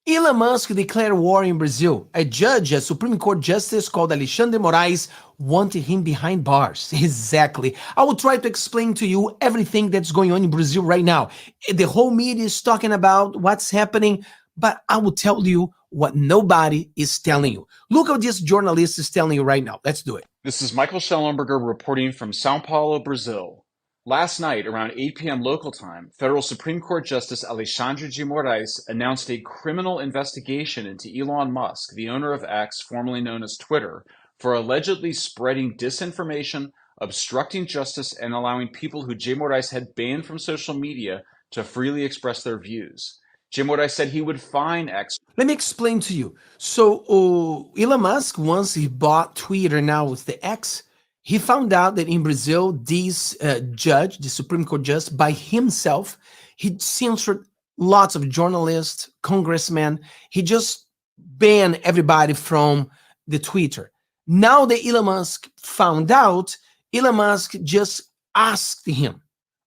Elon Musk declared war in Brazil. A judge, a Supreme Court justice called Alexandre Moraes, wanted him behind bars. Exactly. I will try to explain to you everything that's going on in Brazil right now. The whole media is talking about what's happening, but I will tell you what nobody is telling you. Look what this journalist is telling you right now. Let's do it. This is Michael Schellenberger reporting from Sao Paulo, Brazil. Last night, around 8 p.m. local time, Federal Supreme Court Justice Alexandre de Moraes announced a criminal investigation into Elon Musk, the owner of X, formerly known as Twitter, for allegedly spreading disinformation, obstructing justice, and allowing people who J. Moraes had banned from social media to freely express their views. J. Moraes said he would fine X. Let me explain to you. So, Elon Musk, once he bought Twitter, now with the X, he found out that in Brazil, this judge, the Supreme Court judge, by himself, he censored lots of journalists, congressmen. He just banned everybody from the Twitter. Now that Elon Musk found out, Elon Musk just asked him,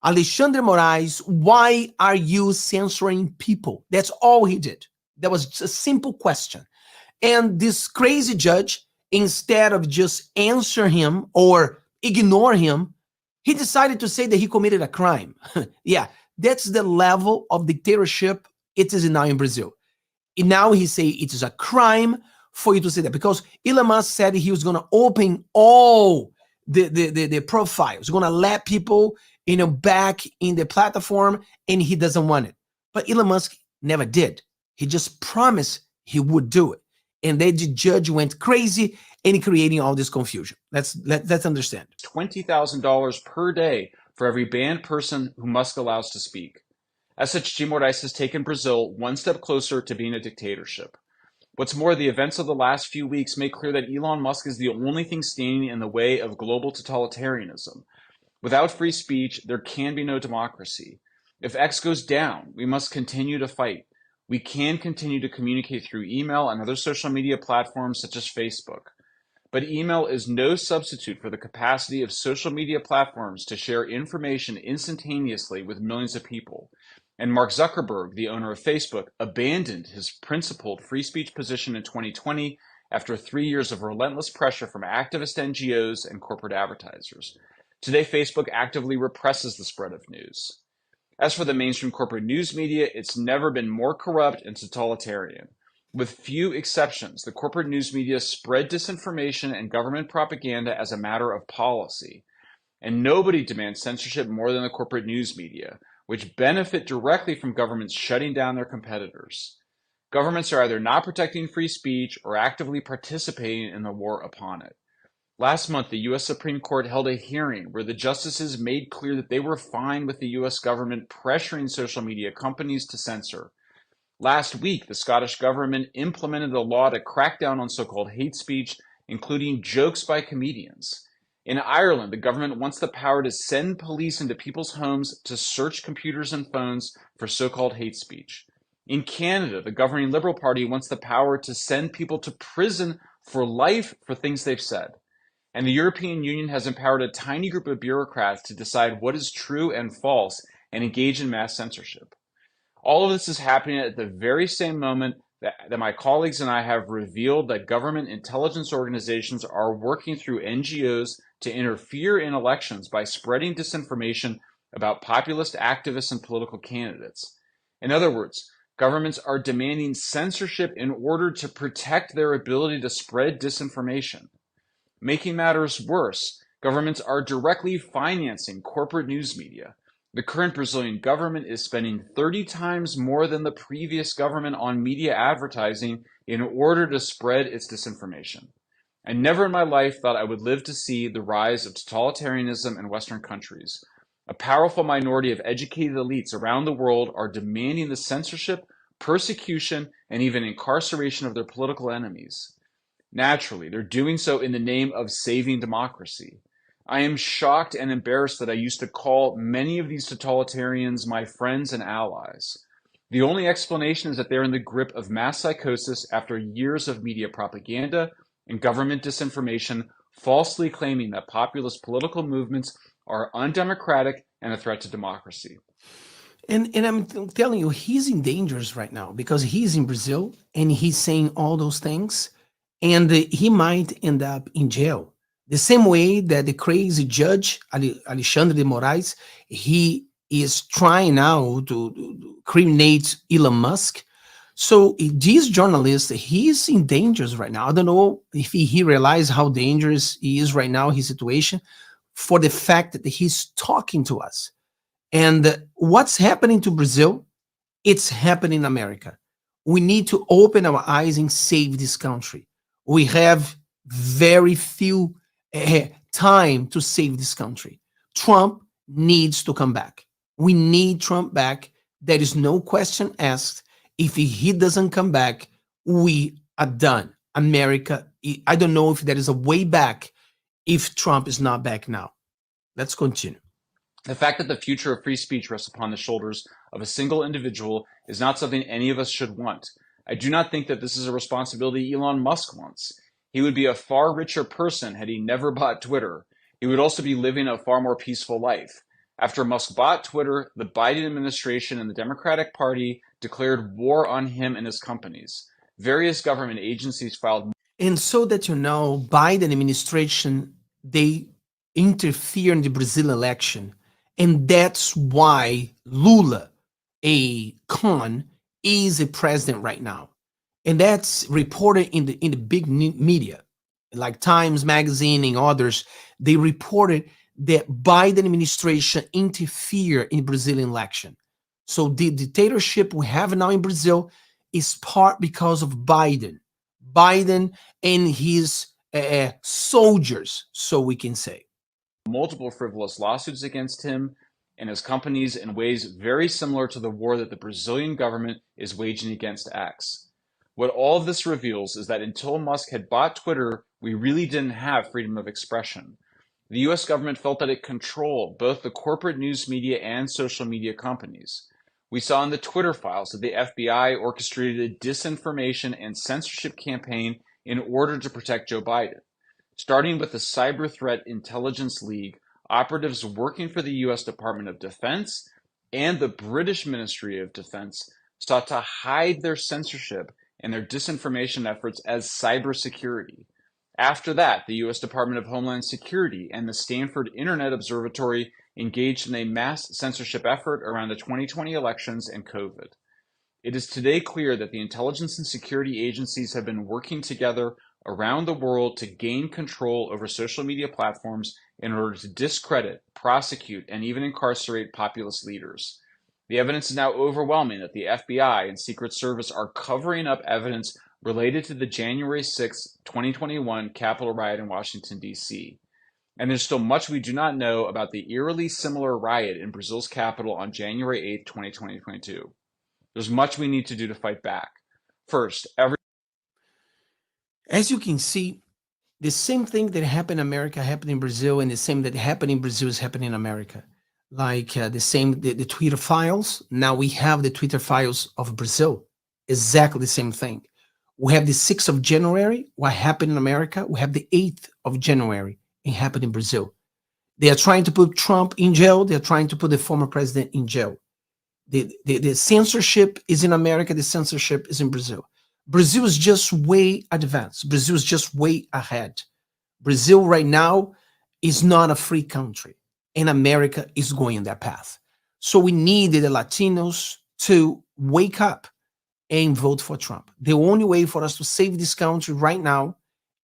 Alexandre Moraes, why are you censoring people? That's all he did. That was a simple question. And this crazy judge, instead of just answer him or ignore him, he decided to say that he committed a crime. Yeah, that's the level of dictatorship it is now in Brazil. And now he say it is a crime for you to say that, because Elon Musk said he was going to open all the profiles, going to let people back in the platform, and he doesn't want it. But Elon Musk never did. He just promised he would do it. And then the judge went crazy and creating all this confusion. Let's understand. $20,000 per day for every banned person who Musk allows to speak. As such, J. Moraes has taken Brazil one step closer to being a dictatorship. What's more, the events of the last few weeks make clear that Elon Musk is the only thing standing in the way of global totalitarianism. Without free speech, there can be no democracy. If X goes down, we must continue to fight. We can continue to communicate through email and other social media platforms such as Facebook. But email is no substitute for the capacity of social media platforms to share information instantaneously with millions of people. And Mark Zuckerberg, the owner of Facebook, abandoned his principled free speech position in 2020 after 3 years of relentless pressure from activist NGOs and corporate advertisers. Today, Facebook actively represses the spread of news. As for the mainstream corporate news media, it's never been more corrupt and totalitarian. With few exceptions, the corporate news media spread disinformation and government propaganda as a matter of policy. And nobody demands censorship more than the corporate news media, which benefit directly from governments shutting down their competitors. Governments are either not protecting free speech or actively participating in the war upon it. Last month, the U.S. Supreme Court held a hearing where the justices made clear that they were fine with the U.S. government pressuring social media companies to censor. Last week, the Scottish government implemented a law to crack down on so-called hate speech, including jokes by comedians. In Ireland, the government wants the power to send police into people's homes to search computers and phones for so-called hate speech. In Canada, the governing Liberal Party wants the power to send people to prison for life for things they've said. And the European Union has empowered a tiny group of bureaucrats to decide what is true and false and engage in mass censorship. All of this is happening at the very same moment that my colleagues and I have revealed that government intelligence organizations are working through NGOs to interfere in elections by spreading disinformation about populist activists and political candidates. In other words, governments are demanding censorship in order to protect their ability to spread disinformation. Making matters worse, governments are directly financing corporate news media. The current Brazilian government is spending 30 times more than the previous government on media advertising in order to spread its disinformation. I never in my life thought I would live to see the rise of totalitarianism in Western countries. A powerful minority of educated elites around the world are demanding the censorship, persecution, and even incarceration of their political enemies. Naturally, they're doing so in the name of saving democracy. I am shocked and embarrassed that I used to call many of these totalitarians my friends and allies. The only explanation is that they're in the grip of mass psychosis after years of media propaganda and government disinformation, falsely claiming that populist political movements are undemocratic and a threat to democracy. And telling you, he's in dangers right now because he's in Brazil and he's saying all those things, and he might end up in jail. The same way that the crazy judge Alexandre de Moraes, he is trying now to criminate Elon Musk. So this journalist, he's in dangers right now. I don't know if he realized how dangerous he is right now, his situation, for the fact that he's talking to us. And what's happening to Brazil, it's happening in America. We need to open our eyes and save this country. We have very few time to save this country. Trump needs to come back. We need Trump back. There is no question asked. If he doesn't come back, we are done. America, I don't know if there is a way back if Trump is not back now. Let's continue. The fact that the future of free speech rests upon the shoulders of a single individual is not something any of us should want. I do not think that this is a responsibility Elon Musk wants. He would be a far richer person had he never bought Twitter. He would also be living a far more peaceful life. After Musk bought Twitter, the Biden administration and the Democratic Party declared war on him and his companies. Various government agencies filed. And so that you know, Biden administration, they interfere in the Brazil election. And that's why Lula, a con, is a president right now. And that's reported in the big media, like Times Magazine and others. They reported that Biden administration interfere in Brazilian election. So the dictatorship we have now in Brazil is part because of Biden. Biden and his soldiers, so we can say. Multiple frivolous lawsuits against him and his companies in ways very similar to the war that the Brazilian government is waging against X. What all of this reveals is that until Musk had bought Twitter, we really didn't have freedom of expression. The US government felt that it controlled both the corporate news media and social media companies. We saw in the Twitter files that the FBI orchestrated a disinformation and censorship campaign in order to protect Joe Biden. Starting with the Cyber Threat Intelligence League, operatives working for the US Department of Defense and the British Ministry of Defense sought to hide their censorship and their disinformation efforts as cybersecurity. After that, the US Department of Homeland Security and the Stanford Internet Observatory engaged in a mass censorship effort around the 2020 elections and COVID. It is today clear that the intelligence and security agencies have been working together around the world to gain control over social media platforms in order to discredit, prosecute, and even incarcerate populist leaders. The evidence is now overwhelming that the FBI and Secret Service are covering up evidence related to the January 6, 2021 Capitol riot in Washington, D.C. And there's still much we do not know about the eerily similar riot in Brazil's capital on January 8, 2022. There's much we need to do to fight back. First, As you can see, the same thing that happened in America happened in Brazil, and the same that happened in Brazil is happening in America. Like the Twitter files. Now we have the Twitter files of Brazil. Exactly the same thing. We have the 6th of January, what happened in America. We have the 8th of January, it happened in Brazil. They are trying to put Trump in jail. They're trying to put the former president in jail. The censorship is in America. The censorship is in Brazil. Brazil is just way advanced. Brazil is just way ahead. Brazil right now is not a free country, and America is going that path. So we need the Latinos to wake up and vote for Trump. The only way for us to save this country right now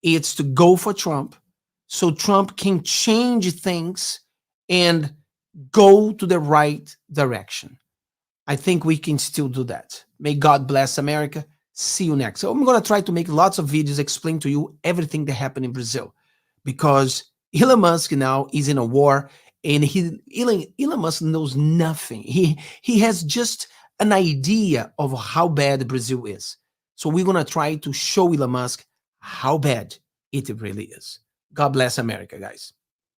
is to go for Trump, so Trump can change things and go to the right direction. I think we can still do that. May God bless America. See you next. So I'm going to try to make lots of videos explain to you everything that happened in Brazil, because Elon Musk now is in a war, and Elon Musk knows nothing. He has just an idea of how bad Brazil is. So we're going to try to show Elon Musk how bad it really is. God bless America, guys.